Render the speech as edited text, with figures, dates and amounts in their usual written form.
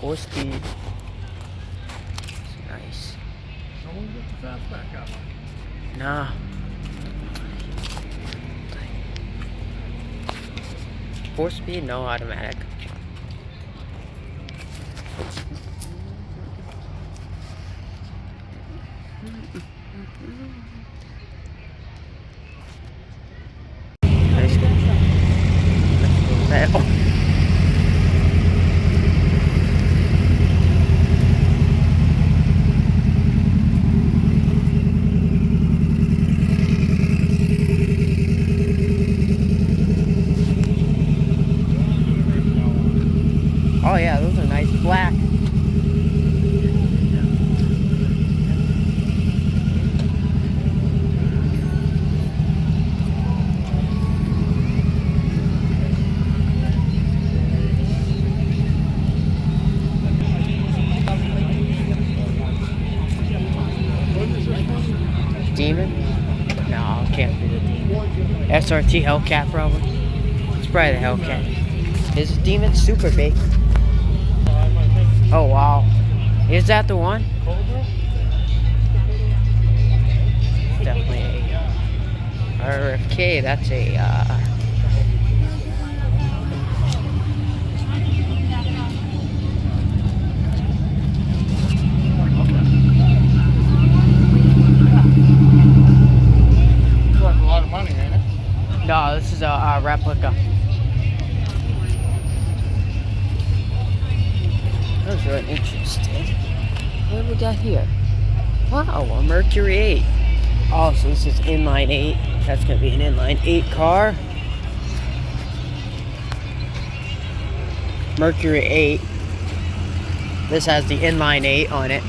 4-speed. It's nice. No one get the fastback out. Nah. 4-speed, no automatic. Nice. Oh. Oh yeah, those are nice black. Demon? No, it can't be the Demon. SRT Hellcat probably. It's probably the Hellcat. Is it Demon? Super big. Oh wow. Is that the one? Definitely a RFK, that's a That's a lot of money, ain't it? no, this is a replica. That was really interesting. What do we got here? Wow, a Mercury 8. Oh, so this is inline 8. That's going to be an inline 8 car. Mercury 8. This has the inline 8 on it.